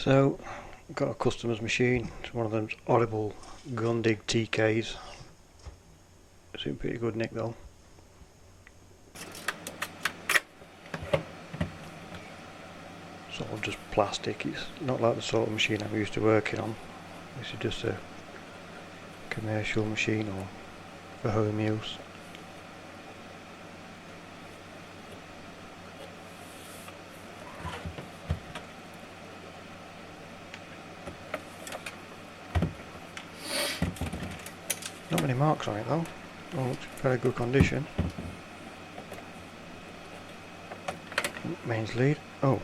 So, I've got a customer's machine. It's one of those horrible Grundig TKs. It's in pretty good nick though. It's all just plastic. It's not like the sort of machine I'm used to working on. This is just a commercial machine or for home use. Not many marks on it though. Oh, it's very good condition. Mains lead. Oh.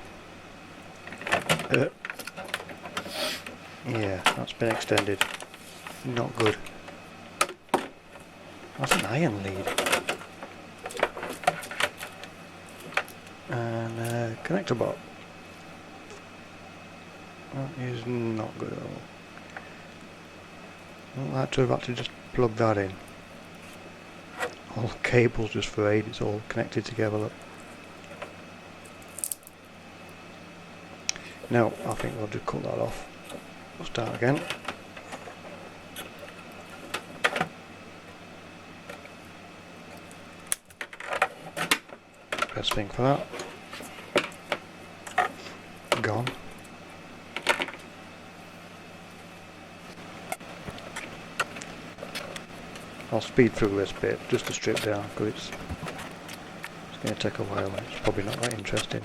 Yeah, that's been extended. Not good. That's an iron lead. And connector box. That is not good at all. I don't like to have had to just plug that in. All the cables just frayed, it's all connected together. Look. No, I think we'll just cut that off. We'll start again. Best thing for that. Gone. I'll speed through this bit just to strip down because it's going to take a while and it's probably not that interesting.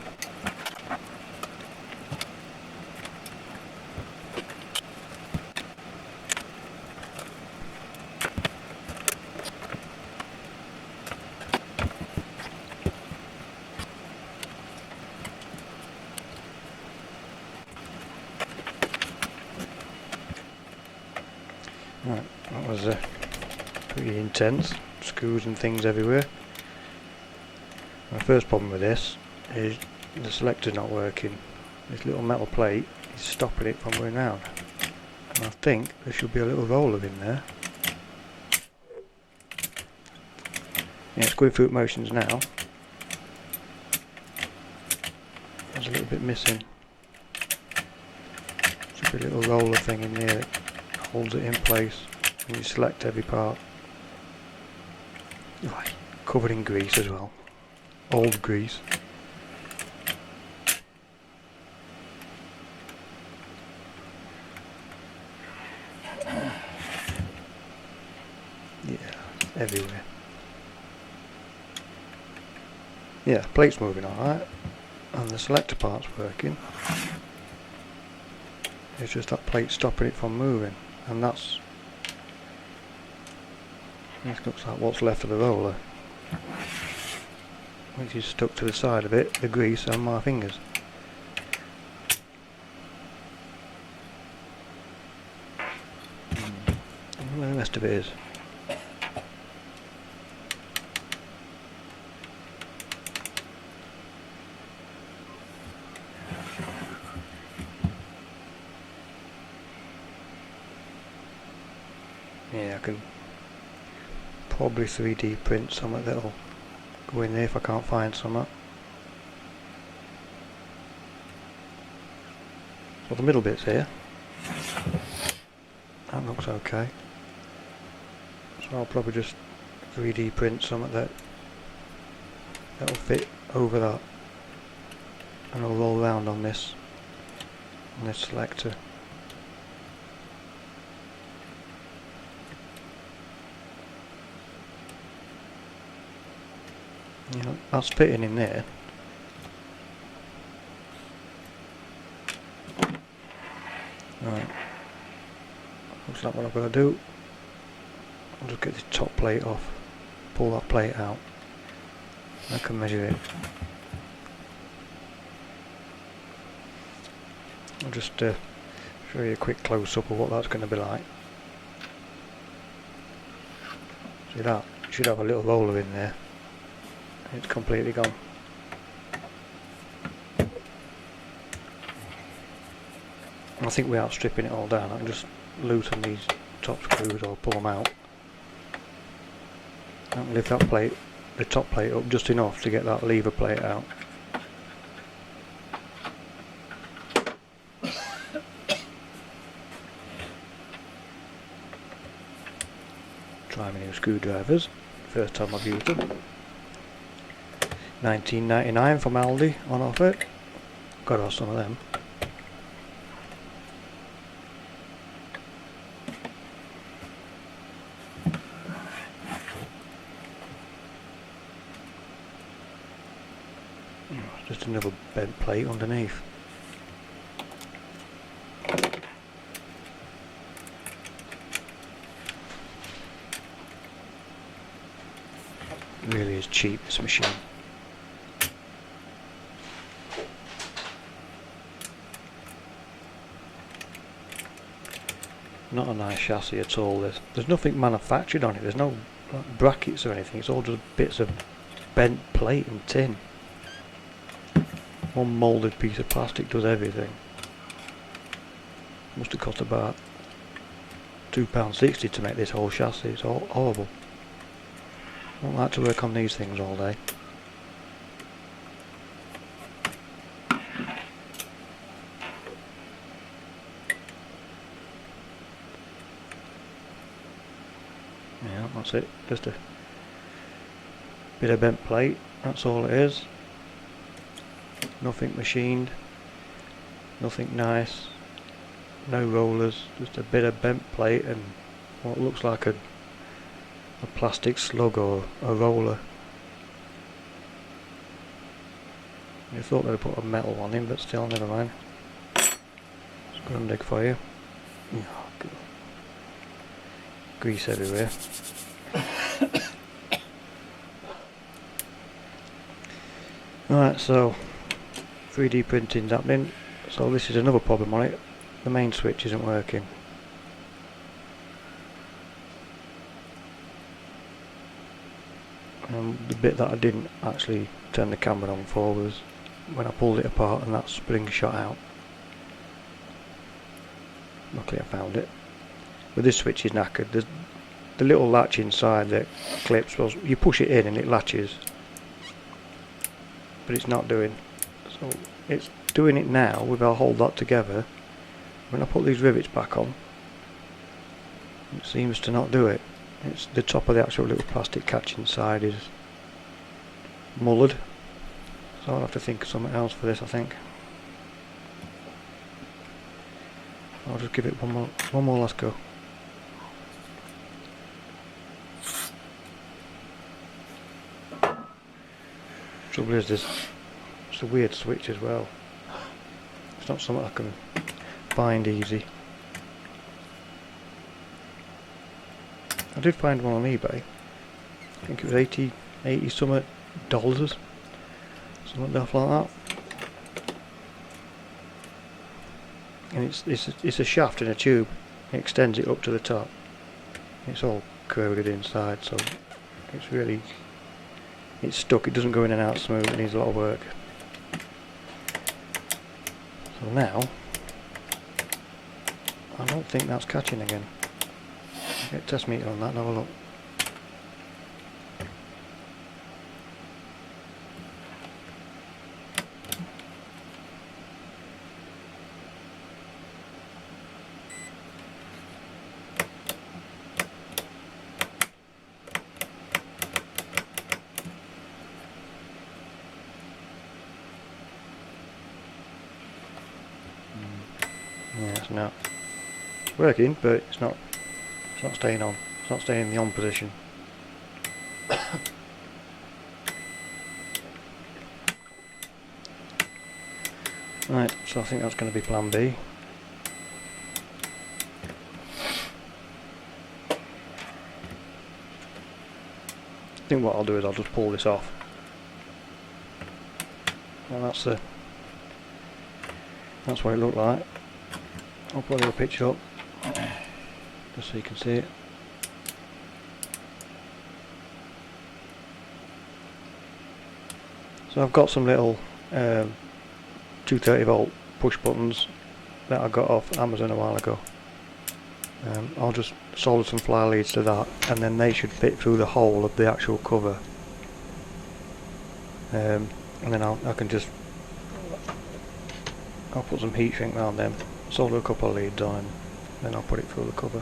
Right, that was pretty intense, screws and things everywhere. My first problem with this is the selector's not working. This little metal plate is stopping it from going round. And I think there should be a little roller in there. Yeah, it's going through motions now. There's a little bit missing. Should be a little roller thing in here that holds it in place and you select every part. Right, covered in grease as well. Old grease. Yeah, everywhere. Yeah, plate's moving alright. And the selector part's working. It's just that plate stopping it from moving. And this looks like what's left of the roller, which is stuck to the side of it, the grease and my fingers. I wonder where the rest of it is. Yeah, I can probably 3D print something that'll go in there if I can't find something. So the middle bit's here. That looks okay. So I'll probably just 3D print something that'll fit over that, and I'll roll around on this selector. Yeah, that's fitting in there. Right, looks like what I've got to do. I'll just get this top plate off, pull that plate out. I can measure it. I'll just show you a quick close-up of what that's going to be like. See that? You should have a little roller in there. It's completely gone. I think without stripping it all down, I can just loosen these top screws or pull them out. I can lift that plate, the top plate up just enough to get that lever plate out. screwdrivers, first time I've used them. £19.99 from Aldi on offer. Got to have some of them. Just another bent plate underneath. Really is cheap, this machine. Not a nice chassis at all. There's nothing manufactured on it. There's no like, brackets or anything. It's all just bits of bent plate and tin. One moulded piece of plastic does everything. Must have cost about £2.60 to make this whole chassis. It's all horrible. I don't like to work on these things all day. Yeah, that's it. Just a bit of bent plate. That's all it is. Nothing machined. Nothing nice. No rollers. Just a bit of bent plate and what looks like a plastic slug or a roller. I thought they'd put a metal one in, but still, never mind. It's Grundig for you. Oh, God. Grease everywhere. Right, so 3D printing's happening. So this is another problem on it. The main switch isn't working. The bit that I didn't actually turn the camera on for was when I pulled it apart and that spring shot out. Luckily I found it. But this switch is knackered. The little latch inside that clips, well, you push it in and it latches. But it's not doing. So it's doing it now if I hold that together. When I put these rivets back on, it seems to not do it. It's the top of the actual little plastic catch inside is mullered, so I'll have to think of something else for this, I think. I'll just give it one more last go. Trouble is it's a weird switch as well. It's not something I can find easy. I did find one on eBay. I think it was 80 something dollars, something daft like that. And it's a shaft in a tube. It extends it up to the top. It's all curved inside, so it's stuck. It doesn't go in and out smooth. It needs a lot of work. So now I don't think that's catching again. Get test meter on that and have a look. Yeah, it's not working, but it's not staying on. It's not staying in the on position. Right, so I think that's going to be plan B. I think what I'll do is I'll just pull this off. And that's what it looked like. I'll put a little picture up just so you can see it. So I've got some little 230 volt push buttons that I got off Amazon a while ago. I'll just solder some fly leads to that, and then they should fit through the hole of the actual cover. And then I'll put some heat shrink around them, solder a couple of leads on, and then I'll put it through the cover.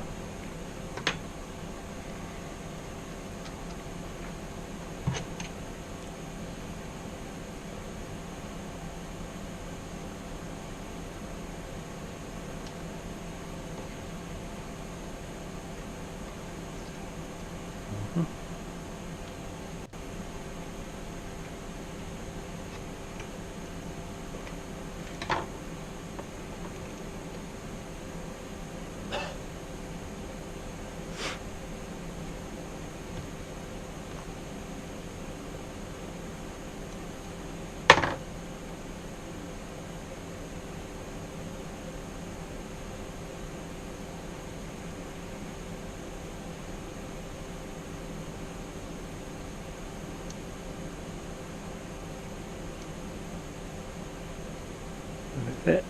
bit.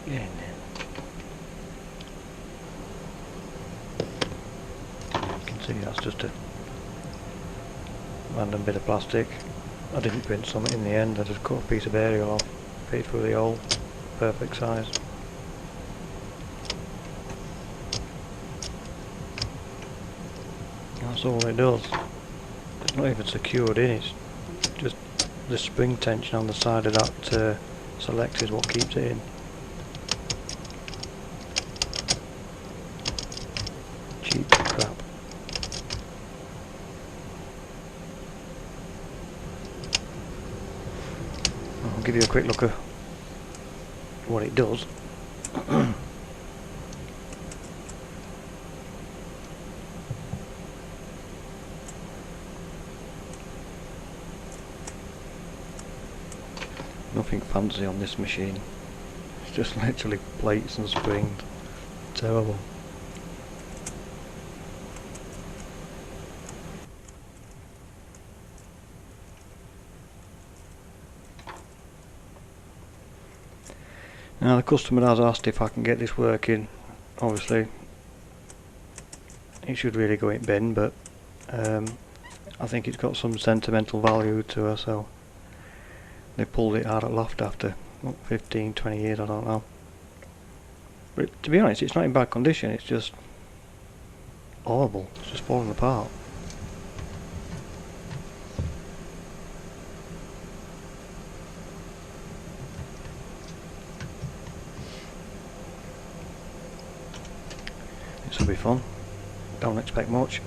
Get in there. You can see that's just a random bit of plastic. I didn't print some in the end, I just cut a piece of area off, paid through the hole, perfect size. That's all it does. It's not even secured in, it's just the spring tension on the side of that select is what keeps it in. Cheap crap. I'll give you a quick look at what it does. Nothing fancy on this machine. It's just literally plates and springs. Terrible. Now the customer has asked if I can get this working. Obviously it should really go in bin, but I think it's got some sentimental value to her, so they pulled it out at loft after what, 15-20 years, I don't know. But to be honest, it's not in bad condition, it's just horrible, it's just falling apart. This will be fun, don't expect much.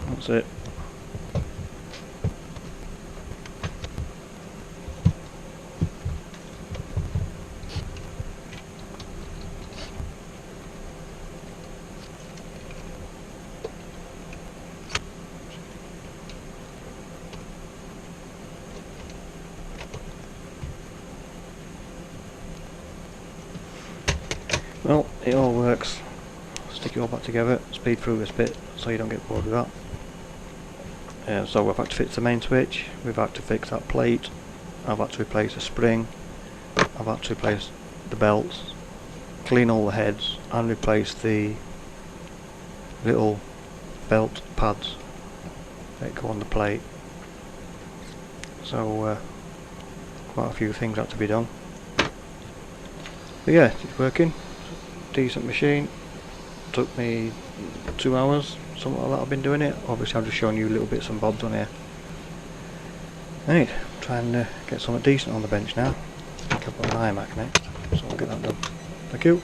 That's it. Well, it all works. Stick it all back together, speed through this bit so you don't get bored with that. So we've had to fix the main switch, we've had to fix that plate, I've had to replace the spring, I've had to replace the belts, clean all the heads and replace the little belt pads that go on the plate. So quite a few things had to be done. But yeah, it's working, decent machine. Took me 2 hours, something like that. I've been doing it. Obviously I'm just showing you little bits and bobs on here. Right, try and get something decent on the bench now. I think I've got an iMac next, so I'll get that done. Thank you.